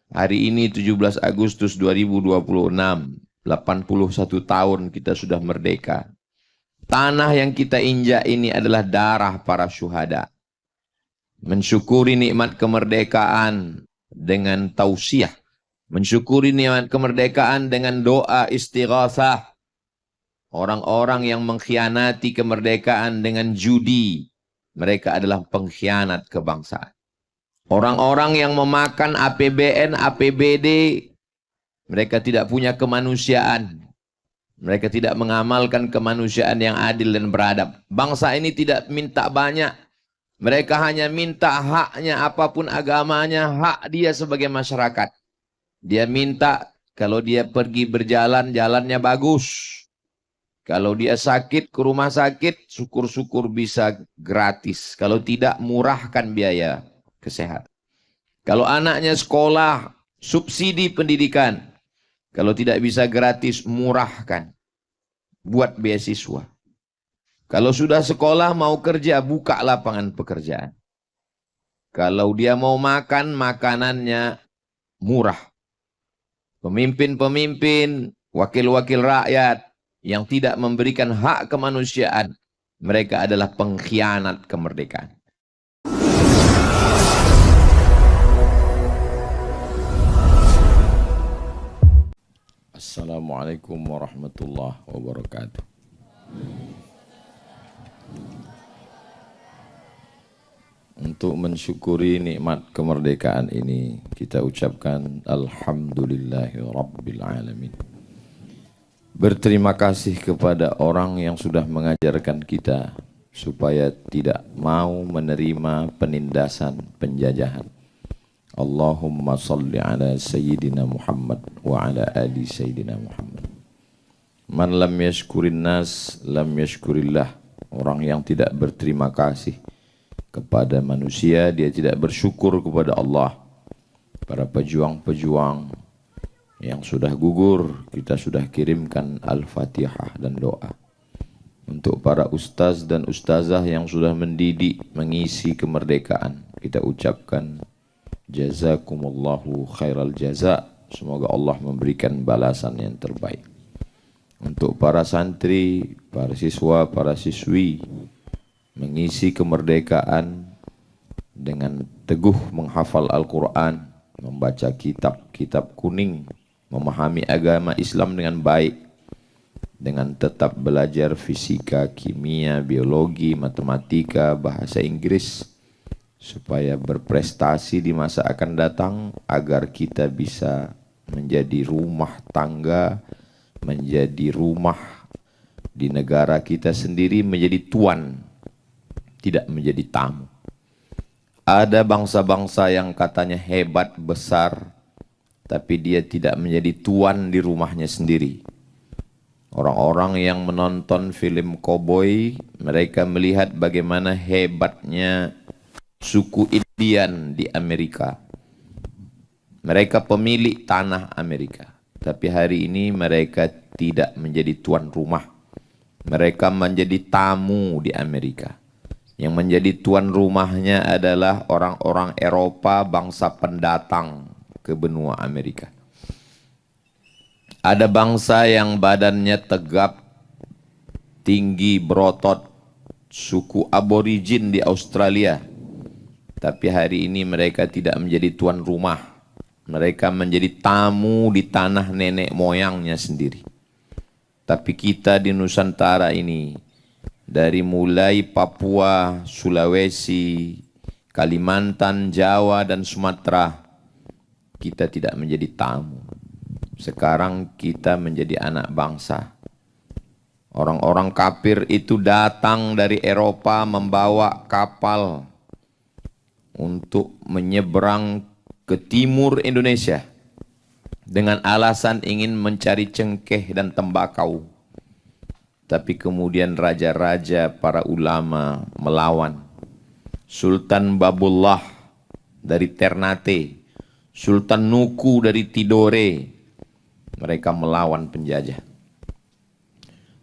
Hari ini 17 Agustus 2026, 81 tahun kita sudah merdeka. Tanah yang kita injak ini adalah darah para syuhada. Mensyukuri nikmat kemerdekaan dengan tausiah. Mensyukuri nikmat kemerdekaan dengan doa istighatsah. Orang-orang yang mengkhianati kemerdekaan dengan judi, mereka adalah pengkhianat kebangsaan. Orang-orang yang memakan APBN, APBD, mereka tidak punya kemanusiaan. Mereka tidak mengamalkan kemanusiaan yang adil dan beradab. Bangsa ini tidak minta banyak. Mereka hanya minta haknya, apapun agamanya, hak dia sebagai masyarakat. Dia minta kalau dia pergi berjalan, jalannya bagus. Kalau dia sakit ke rumah sakit, syukur-syukur bisa gratis. Kalau tidak, murahkan biaya kesehatan. Kalau anaknya sekolah, subsidi pendidikan. Kalau tidak bisa gratis, murahkan. Buat beasiswa. Kalau sudah sekolah, mau kerja, buka lapangan pekerjaan. Kalau dia mau makan, makanannya murah. Pemimpin-pemimpin, wakil-wakil rakyat yang tidak memberikan hak kemanusiaan, mereka adalah pengkhianat kemerdekaan. Assalamualaikum warahmatullahi wabarakatuh. Untuk mensyukuri nikmat kemerdekaan ini, kita ucapkan Alhamdulillahi Rabbil Alamin. Berterima kasih kepada orang yang sudah mengajarkan kita supaya tidak mau menerima penindasan, penjajahan. Allahumma salli ala Sayyidina Muhammad wa ala ali Sayyidina Muhammad. Man lam yashkurin nas, lam yashkurillah. Orang yang tidak berterima kasih kepada manusia, dia tidak bersyukur kepada Allah. Para pejuang-pejuang yang sudah gugur, kita sudah kirimkan Al-Fatihah dan doa. Untuk para ustaz dan ustazah yang sudah mendidik, mengisi kemerdekaan, kita ucapkan Jazakumullahu khairal jaza. Semoga Allah memberikan balasan yang terbaik. Untuk para santri, para siswa, para siswi, mengisi kemerdekaan dengan teguh menghafal Al-Quran, membaca kitab-kitab kuning, memahami agama Islam dengan baik, dengan tetap belajar fisika, kimia, biologi, matematika, bahasa Inggris, supaya berprestasi di masa akan datang, agar kita bisa menjadi rumah tangga, menjadi rumah di negara kita sendiri, menjadi tuan, tidak menjadi tamu. Ada bangsa-bangsa yang katanya hebat, besar, tapi dia tidak menjadi tuan di rumahnya sendiri. Orang-orang yang menonton film koboi, mereka melihat bagaimana hebatnya suku Indian di Amerika. Mereka pemilik tanah Amerika. Tapi hari ini mereka tidak menjadi tuan rumah. Mereka menjadi tamu di Amerika. Yang menjadi tuan rumahnya adalah orang-orang Eropa, bangsa pendatang ke benua Amerika. Ada bangsa yang badannya tegap, tinggi, berotot, suku aborigin di Australia. Tapi hari ini mereka tidak menjadi tuan rumah. Mereka menjadi tamu di tanah nenek moyangnya sendiri. Tapi kita di Nusantara ini, dari mulai Papua, Sulawesi, Kalimantan, Jawa, dan Sumatera, kita tidak menjadi tamu. Sekarang kita menjadi anak bangsa. Orang-orang kafir itu datang dari Eropa membawa kapal untuk menyeberang ke timur Indonesia dengan alasan ingin mencari cengkeh dan tembakau. Tapi kemudian raja-raja, para ulama melawan. Sultan Babullah dari Ternate, Sultan Nuku dari Tidore, mereka melawan penjajah.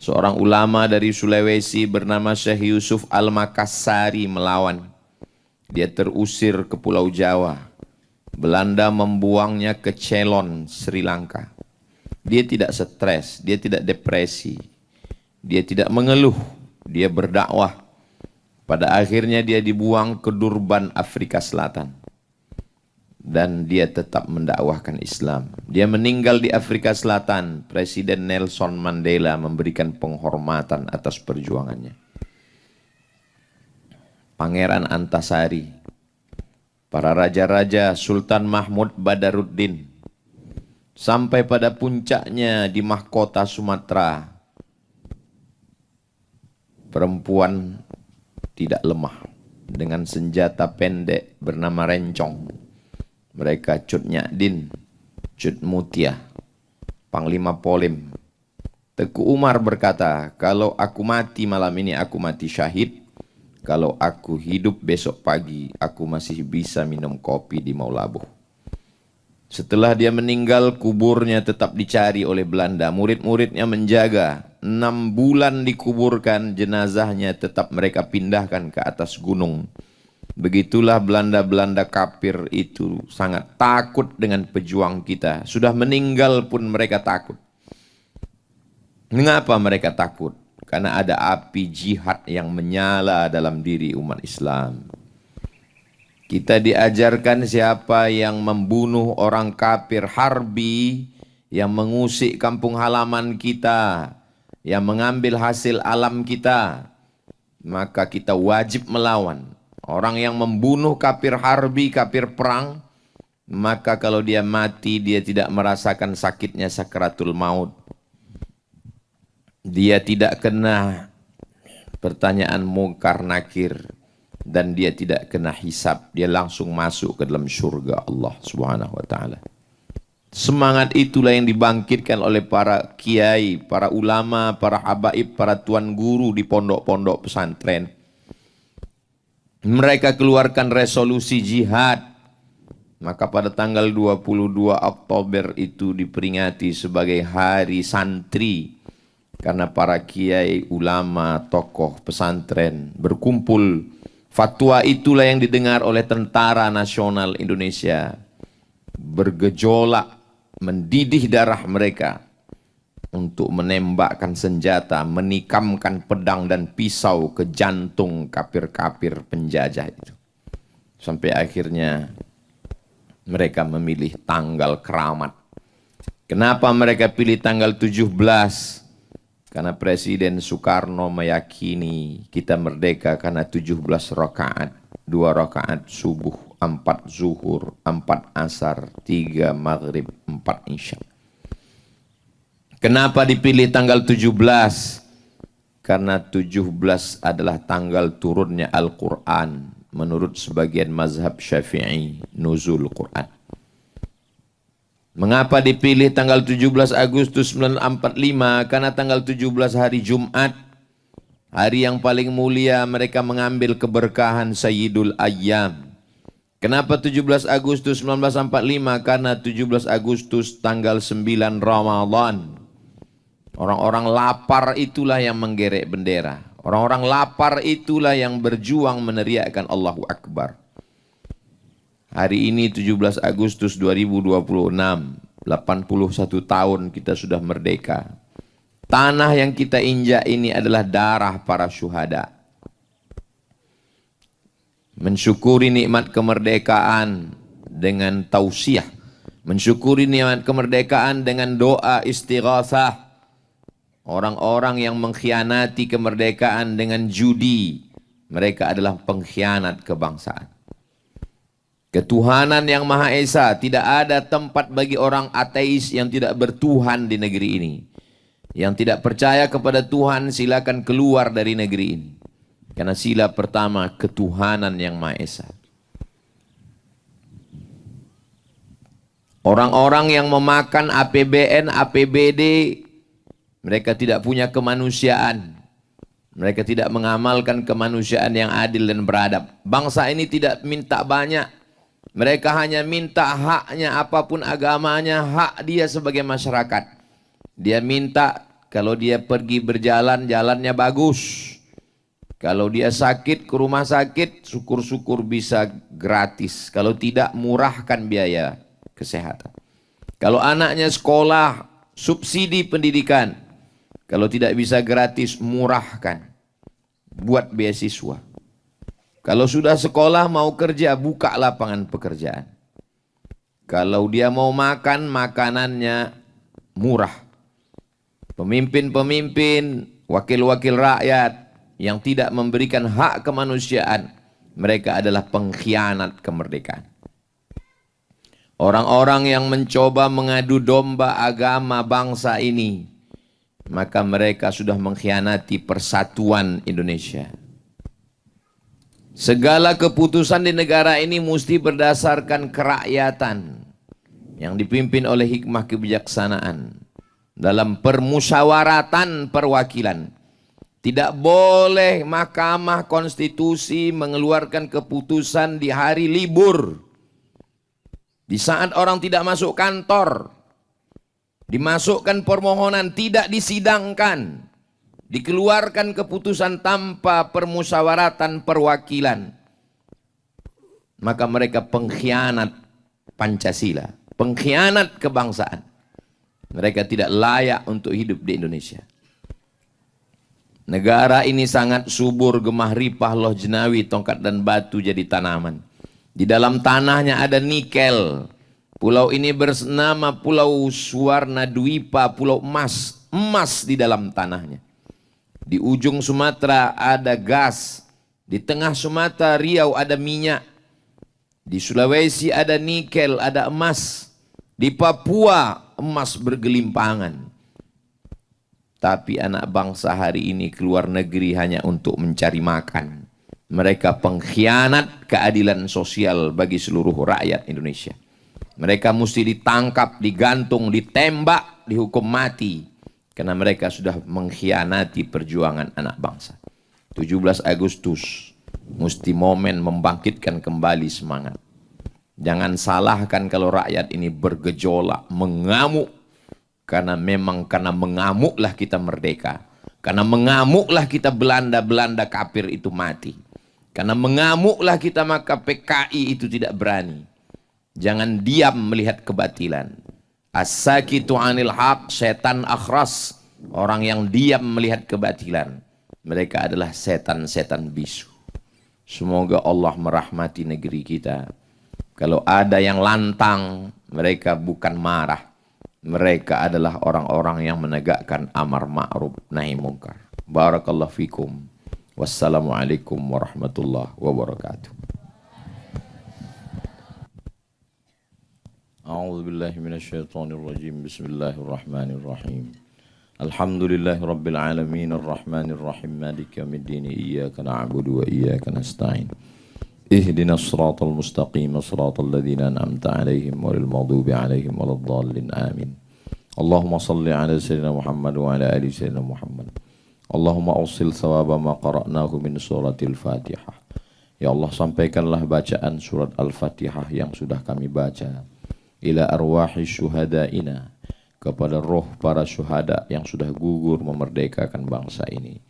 Seorang ulama dari Sulawesi bernama Syekh Yusuf Al-Makassari melawan. Dia terusir ke Pulau Jawa. Belanda membuangnya ke Ceylon, Sri Lanka. Dia tidak stres, dia tidak depresi, dia tidak mengeluh, dia berdakwah. Pada akhirnya dia dibuang ke Durban, Afrika Selatan. Dan dia tetap mendakwahkan Islam. Dia meninggal di Afrika Selatan. Presiden Nelson Mandela memberikan penghormatan atas perjuangannya. Pangeran Antasari, para raja-raja, Sultan Mahmud Badaruddin, sampai pada puncaknya di mahkota Sumatera, perempuan tidak lemah dengan senjata pendek bernama rencong. Mereka Cut Nyadin, Cut Mutia, Panglima Polim. Teku Umar berkata, kalau aku mati malam ini aku mati syahid. Kalau aku hidup besok pagi aku masih bisa minum kopi di Maulabuh. Setelah dia meninggal, kuburnya tetap dicari oleh Belanda. Murid-muridnya menjaga. 6 bulan dikuburkan, jenazahnya tetap mereka pindahkan ke atas gunung. Begitulah Belanda-Belanda kafir itu sangat takut dengan pejuang kita. Sudah meninggal pun mereka takut. Mengapa mereka takut? Karena ada api jihad yang menyala dalam diri umat Islam. Kita diajarkan siapa yang membunuh orang kafir harbi, yang mengusik kampung halaman kita, yang mengambil hasil alam kita, maka kita wajib melawan. Orang yang membunuh kafir harbi, kafir perang, maka kalau dia mati dia tidak merasakan sakitnya sakaratul maut. Dia tidak kena pertanyaan mungkar nakir, dan dia tidak kena hisab. Dia langsung masuk ke dalam surga Allah Subhanahu wa taala. Semangat itulah yang dibangkitkan oleh para kiai, para ulama, para habaib, para tuan guru di pondok-pondok pesantren. Mereka keluarkan resolusi jihad. Maka pada tanggal 22 Oktober itu diperingati sebagai Hari Santri. Karena para kiai, ulama, tokoh pesantren berkumpul. Fatwa itulah yang didengar oleh Tentara Nasional Indonesia. Bergejolak, mendidih darah mereka untuk menembakkan senjata, menikamkan pedang dan pisau ke jantung kafir-kafir penjajah itu. Sampai akhirnya mereka memilih tanggal keramat. Kenapa mereka pilih tanggal 17? Karena Presiden Soekarno meyakini kita merdeka karena 17 rakaat. 2 rakaat subuh, 4 zuhur, 4 asar, 3 maghrib, 4 isya. Kenapa dipilih tanggal 17? Karena 17 adalah tanggal turunnya Al-Quran. Menurut sebagian mazhab Syafi'i, nuzul Quran. Mengapa dipilih tanggal 17 Agustus 1945? Karena tanggal 17 hari Jumat, hari yang paling mulia, mereka mengambil keberkahan Sayyidul Ayyam. Kenapa 17 Agustus 1945? Karena 17 Agustus tanggal 9 Ramadan. Orang-orang lapar itulah yang menggerek bendera. Orang-orang lapar itulah yang berjuang meneriakkan Allahu Akbar. Hari ini 17 Agustus 2026, 81 tahun kita sudah merdeka. Tanah yang kita injak ini adalah darah para syuhada. Mensyukuri nikmat kemerdekaan dengan tausiah. Mensyukuri nikmat kemerdekaan dengan doa istighatsah. Orang-orang yang mengkhianati kemerdekaan dengan judi, mereka adalah pengkhianat kebangsaan. Ketuhanan yang Maha Esa, tidak ada tempat bagi orang ateis yang tidak bertuhan di negeri ini. Yang tidak percaya kepada Tuhan, silakan keluar dari negeri ini. Karena sila pertama, ketuhanan yang Maha Esa. Orang-orang yang memakan APBN, APBD, mereka tidak punya kemanusiaan. Mereka tidak mengamalkan kemanusiaan yang adil dan beradab. Bangsa ini tidak minta banyak. Mereka hanya minta haknya, apapun agamanya, hak dia sebagai masyarakat. Dia minta kalau dia pergi berjalan, jalannya bagus. Kalau dia sakit ke rumah sakit, syukur-syukur bisa gratis. Kalau tidak, murahkan biaya kesehatan. Kalau anaknya sekolah, subsidi pendidikan. Kalau tidak bisa gratis, murahkan. Buat beasiswa. Kalau sudah sekolah mau kerja, buka lapangan pekerjaan. Kalau dia mau makan, makanannya murah. Pemimpin-pemimpin, wakil-wakil rakyat yang tidak memberikan hak kemanusiaan, mereka adalah pengkhianat kemerdekaan. Orang-orang yang mencoba mengadu domba agama bangsa ini, maka mereka sudah mengkhianati persatuan Indonesia. Segala keputusan di negara ini mesti berdasarkan kerakyatan yang dipimpin oleh hikmah kebijaksanaan dalam permusyawaratan perwakilan. Tidak boleh Mahkamah Konstitusi mengeluarkan keputusan di hari libur, di saat orang tidak masuk kantor. Dimasukkan permohonan, tidak disidangkan, dikeluarkan keputusan tanpa permusyawaratan perwakilan. Maka mereka pengkhianat Pancasila, pengkhianat kebangsaan. Mereka tidak layak untuk hidup di Indonesia. Negara ini sangat subur, gemah ripah, loh jenawi, tongkat dan batu jadi tanaman. Di dalam tanahnya ada nikel. Pulau ini bernama Pulau Suwarna Dwipa, pulau emas. Emas di dalam tanahnya. Di ujung Sumatera ada gas. Di tengah Sumatera, Riau ada minyak. Di Sulawesi ada nikel, ada emas. Di Papua emas bergelimpangan. Tapi anak bangsa hari ini keluar negeri hanya untuk mencari makan. Mereka pengkhianat keadilan sosial bagi seluruh rakyat Indonesia. Mereka mesti ditangkap, digantung, ditembak, dihukum mati. Karena mereka sudah mengkhianati perjuangan anak bangsa. 17 Agustus mesti momen membangkitkan kembali semangat. Jangan salahkan kalau rakyat ini bergejolak, mengamuk. Karena memang karena mengamuklah kita merdeka. Karena mengamuklah kita Belanda kafir itu mati. Karena mengamuklah kita maka PKI itu tidak berani. Jangan diam melihat kebatilan. As-sakitu anil haq, setan akhras. Orang yang diam melihat kebatilan. Mereka adalah setan-setan bisu. Semoga Allah merahmati negeri kita. Kalau ada yang lantang, mereka bukan marah. Mereka adalah orang-orang yang menegakkan amar ma'ruf nahi munkar. Barakallahu fikum. Wassalamualaikum warahmatullahi wabarakatuh. A'udzu billahi minasyaitonir rajim. Bismillahirrahmanirrahim. Alhamdulillahi rabbil alamin arrahmanir rahim maliki yaumiddin iyyaka na'budu wa iyyaka nasta'in. Ihdinas siratal mustaqim siratal ladzina an'amta 'alaihim ghairil maghdubi 'alaihim waladdallin amin. Allahumma shalli 'ala sayyidina Muhammad wa 'ala ali sayyidina Muhammad. Allahumma awsil thawaba ma qara'nahu min suratil Fatihah. Ya Allah, sampaikanlah bacaan surat Al-Fatihah yang sudah kami baca ila arwahi syuhadaina, kepada roh para syuhada yang sudah gugur memerdekakan bangsa ini.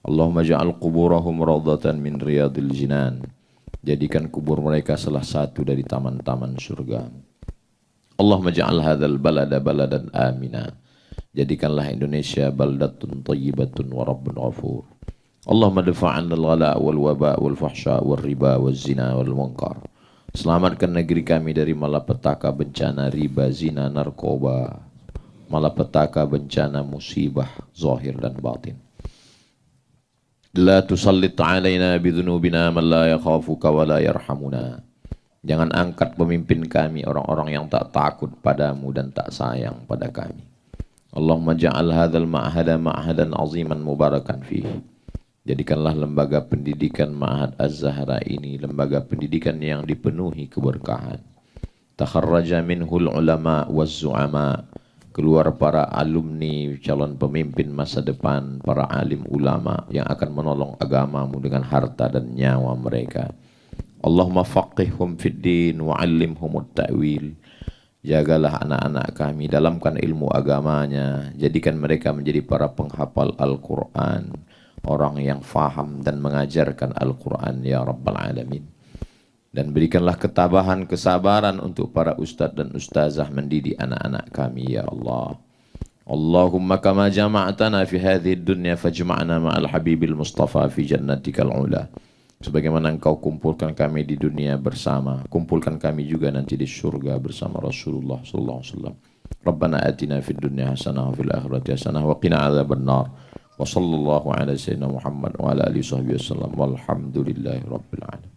Allahumma ja'al quburahum rawdatan min riyadil jinan. Jadikan kubur mereka salah satu dari taman-taman surga. Allahumma ja'al hadzal balada baladan amina. Jadikanlah Indonesia baldatun thayyibatun wa rabbun ghafur. Allahumma dafa'an al-ghala wal waba wal fahsya wal riba wal zina wal munkar. Selamatkan negeri kami dari malapetaka bencana riba, zina, narkoba, malapetaka bencana musibah zahir dan batin. La tusallit alaina bidhunubina man la yakhafuka wa la yarhamuna. Jangan angkat pemimpin kami orang-orang yang tak takut padamu dan tak sayang pada kami. Allahumma ja'al hadzal ma'hada ma'hadan aziman mubarakan fihi. Jadikanlah lembaga pendidikan Ma'had Az-Zahra ini lembaga pendidikan yang dipenuhi keberkahan. Takharraja minhul ulama waz-zu'ama. Keluar para alumni calon pemimpin masa depan, para alim ulama yang akan menolong agamamu dengan harta dan nyawa mereka. Allahumma faqihhum fid din wa 'allimhumut ta'wil. Jagalah anak-anak kami, dalamkan ilmu agamanya, jadikan mereka menjadi para penghafal Al-Quran. orang yang faham dan mengajarkan Al-Quran ya Rabbal Alamin. Dan berikanlah ketabahan, kesabaran untuk para ustadz dan ustazah mendidik anak-anak kami ya Allah. Allahumma kama jama'atana fi hadhihi dunya fajma'na ma'al habibil mustafa fi jannatikal ula. Sebagaimana engkau kumpulkan kami di dunia bersama, kumpulkan kami juga nanti di surga bersama Rasulullah sallallahu alaihi wasallam. Rabbana atina fid dunya hasanah wa fil akhirati hasanah wa qina adzaban nar. Wa sallallahu ala sayyidina Muhammad wa ala alihi wasallam walhamdulillahi rabbil alamin.